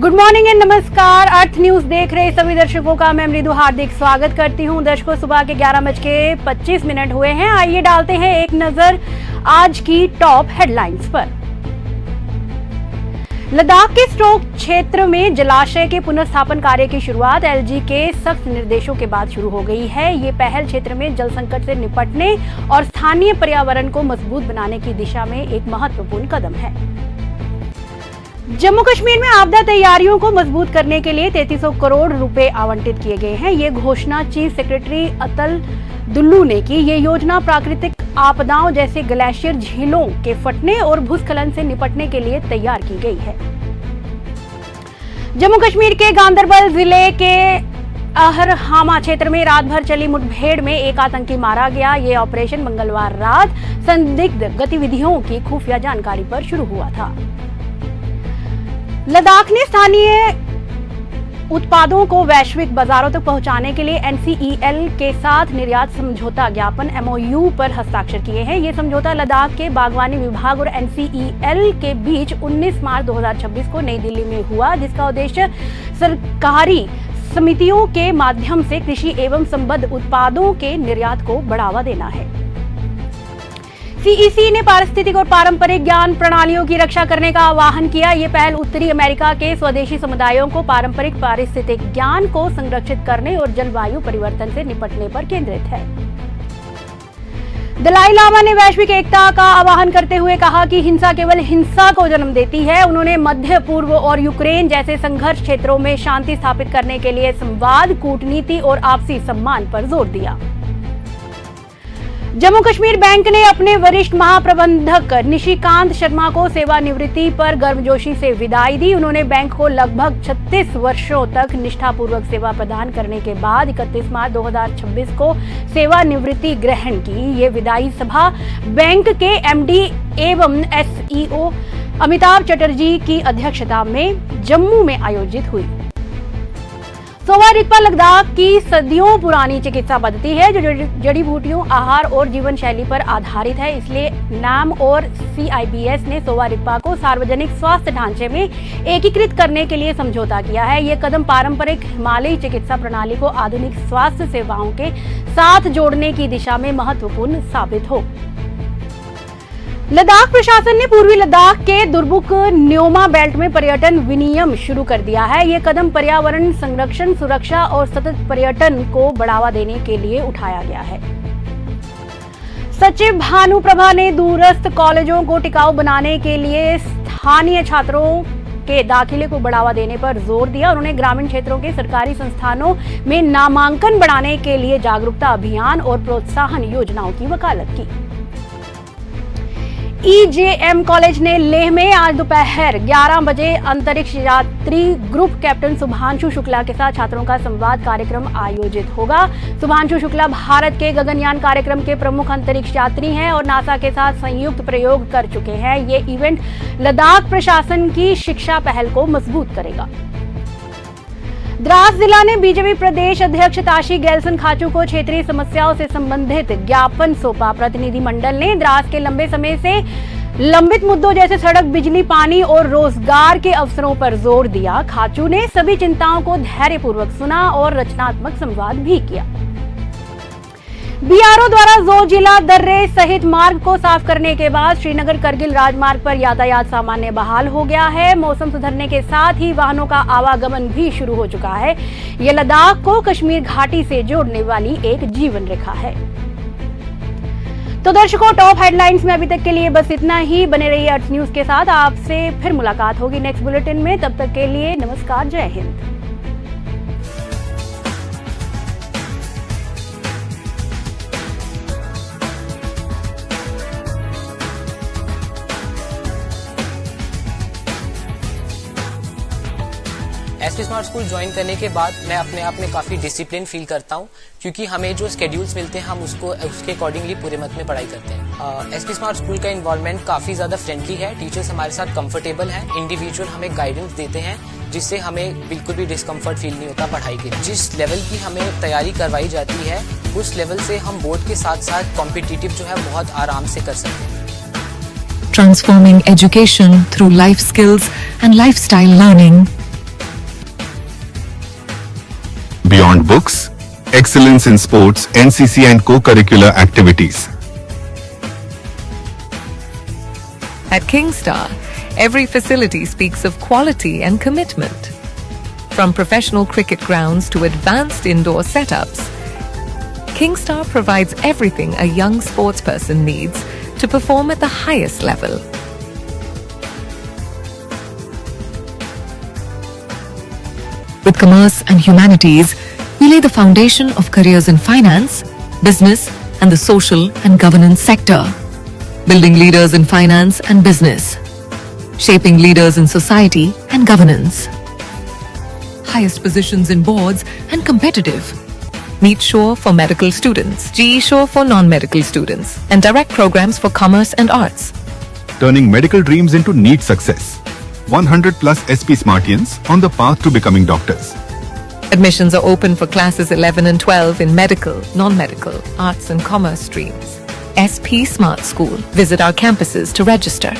Good morning and नमस्कार। अर्थ news देख रहे सभी दर्शकों का मैं मृदु हार्दिक स्वागत करती हूं। दर्शकों, सुबह के 11:25 हुए हैं। आइए डालते हैं एक नजर आज की टॉप हेडलाइंस पर। लद्दाख के स्ट्रोक क्षेत्र में जलाशय के पुनर्स्थापन कार्य की शुरुआत एलजी के सख्त निर्देशों के बाद शुरू हो गई है। ये पहल क्षेत्र में जल संकट से निपटने और स्थानीय पर्यावरण को मजबूत बनाने की दिशा में एक महत्वपूर्ण कदम है। जम्मू कश्मीर में आपदा तैयारियों को मजबूत करने के लिए 3300 करोड़ रुपए आवंटित किए गए हैं। ये घोषणा चीफ सेक्रेटरी अतल दुल्लू ने की। ये योजना प्राकृतिक आपदाओं जैसे ग्लेशियर, झीलों के फटने और भूस्खलन से निपटने के लिए तैयार की गई है। जम्मू कश्मीर के गांदरबल जिले के अहरहामा क्षेत्र में रात भर चली मुठभेड़ में एक आतंकी मारा गया। ये ऑपरेशन मंगलवार रात संदिग्ध गतिविधियों की खुफिया जानकारी पर शुरू हुआ था। लद्दाख ने स्थानीय उत्पादों को वैश्विक बाजारों तक पहुंचाने के लिए एनसीईएल के साथ निर्यात समझौता ज्ञापन एमओयू पर हस्ताक्षर किए हैं। ये समझौता लद्दाख के बागवानी विभाग और एनसीईएल के बीच 19 मार्च 2026 को नई दिल्ली में हुआ, जिसका उद्देश्य सरकारी समितियों के माध्यम से कृषि एवं संबद्ध उत्पादों के निर्यात को बढ़ावा देना है। सीईसी ने पारिस्थितिक और पारंपरिक ज्ञान प्रणालियों की रक्षा करने का आह्वान किया। ये पहल उत्तरी अमेरिका के स्वदेशी समुदायों को पारंपरिक पारिस्थितिक ज्ञान को संरक्षित करने और जलवायु परिवर्तन से निपटने पर केंद्रित है। दलाई लामा ने वैश्विक एकता का आह्वान करते हुए कहा कि हिंसा केवल हिंसा को जन्म देती है। उन्होंने मध्य पूर्व और यूक्रेन जैसे संघर्ष क्षेत्रों में शांति स्थापित करने के लिए संवाद, कूटनीति और आपसी सम्मान पर जोर दिया। जम्मू कश्मीर बैंक ने अपने वरिष्ठ महाप्रबंधक निशिकांत शर्मा को सेवानिवृत्ति पर गर्मजोशी से विदाई दी। उन्होंने बैंक को लगभग 36 वर्षों तक निष्ठापूर्वक सेवा प्रदान करने के बाद 31 मार्च 2026 को सेवानिवृत्ति ग्रहण की। ये विदाई सभा बैंक के एमडी एवं एसईओ अमिताभ चटर्जी की अध्यक्षता में जम्मू में आयोजित हुई। सोवा रिगपा लद्दाख की सदियों पुरानी चिकित्सा पद्धति है जो जड़ी बूटियों, आहार और जीवन शैली पर आधारित है। इसलिए नाम और सीआईबीएस ने सोवा रिगपा को सार्वजनिक स्वास्थ्य ढांचे में एकीकृत करने के लिए समझौता किया है। ये कदम पारंपरिक हिमालयी चिकित्सा प्रणाली को आधुनिक स्वास्थ्य सेवाओं के साथ जोड़ने की दिशा में महत्वपूर्ण साबित हो। लद्दाख प्रशासन ने पूर्वी लद्दाख के दुर्बुक न्योमा बेल्ट में पर्यटन विनियम शुरू कर दिया है। ये कदम पर्यावरण संरक्षण, सुरक्षा और सतत पर्यटन को बढ़ावा देने के लिए उठाया गया है। सचिव भानुप्रभा ने दूरस्थ कॉलेजों को टिकाऊ बनाने के लिए स्थानीय छात्रों के दाखिले को बढ़ावा देने पर जोर दिया। उन्होंने ग्रामीण क्षेत्रों के सरकारी संस्थानों में नामांकन बढ़ाने के लिए जागरूकता अभियान और प्रोत्साहन योजनाओं की वकालत की। ईजेएम कॉलेज ने लेह में आज दोपहर 11 बजे अंतरिक्ष यात्री ग्रुप कैप्टन शुभांशु शुक्ला के साथ छात्रों का संवाद कार्यक्रम आयोजित होगा। शुभांशु शुक्ला भारत के गगनयान कार्यक्रम के प्रमुख अंतरिक्ष यात्री हैं और नासा के साथ संयुक्त प्रयोग कर चुके हैं। ये इवेंट लद्दाख प्रशासन की शिक्षा पहल को मजबूत करेगा। द्रास जिला ने बीजेपी प्रदेश अध्यक्ष ताशी गैल्सन खाचू को क्षेत्रीय समस्याओं से संबंधित ज्ञापन सौंपा। प्रतिनिधिमंडल ने द्रास के लंबे समय से लंबित मुद्दों जैसे सड़क, बिजली, पानी और रोजगार के अवसरों पर जोर दिया। खाचू ने सभी चिंताओं को धैर्यपूर्वक सुना और रचनात्मक संवाद भी किया। बीआरओ द्वारा जोजिला दर्रे सहित मार्ग को साफ करने के बाद श्रीनगर करगिल राजमार्ग पर यातायात सामान्य बहाल हो गया है। मौसम सुधरने के साथ ही वाहनों का आवागमन भी शुरू हो चुका है। यह लद्दाख को कश्मीर घाटी से जोड़ने वाली एक जीवन रेखा है। तो दर्शकों, टॉप हेडलाइंस में अभी तक के लिए बस इतना ही। बने रहिए अर्थ न्यूज के साथ। आपसे फिर मुलाकात होगी नेक्स्ट बुलेटिन में। तब तक के लिए नमस्कार, जय Hind. SP smart school join करने के बाद मैं अपने आप में काफी डिसिप्लिन फील करता हूँ, क्योंकि हमें जो स्केड्यूल्स मिलते हैं हम उसके अकॉर्डिंगली पूरे मत में पढ़ाई करते हैं। एसपी स्मार्ट स्कूल का इन्वॉल्वमेंट काफी ज्यादा फ्रेंडली है। टीचर्स हमारे साथ कंफर्टेबल हैं, इंडिविजुअल हमें गाइडेंस देते हैं, जिससे हमें बिल्कुल भी डिस्कम्फर्ट फील नहीं होता पढ़ाई के। जिस लेवल की हमें तैयारी करवाई जाती है उस लेवल से हम बोर्ड के साथ साथ कॉम्पिटिटिव जो है बहुत आराम से कर सकते हैं। Transforming education through life skills and lifestyle learning. Beyond books, excellence in sports, NCC and co-curricular activities. At Kingstar, every facility speaks of quality and commitment. From professional cricket grounds to advanced indoor setups, Kingstar provides everything a young sportsperson needs to perform at the highest level. With commerce and humanities, we lay the foundation of careers in finance, business, and the social and governance sector. Building leaders in finance and business. Shaping leaders in society and governance. Highest positions in boards and competitive. Meet Shore for medical students, GE Shore for non-medical students, and direct programs for commerce and arts. Turning medical dreams into neat success. 100 plus SP Smartians on the path to becoming doctors. Admissions are open for classes 11 and 12 in medical, non-medical, arts and commerce streams. SP Smart School. Visit our campuses to register.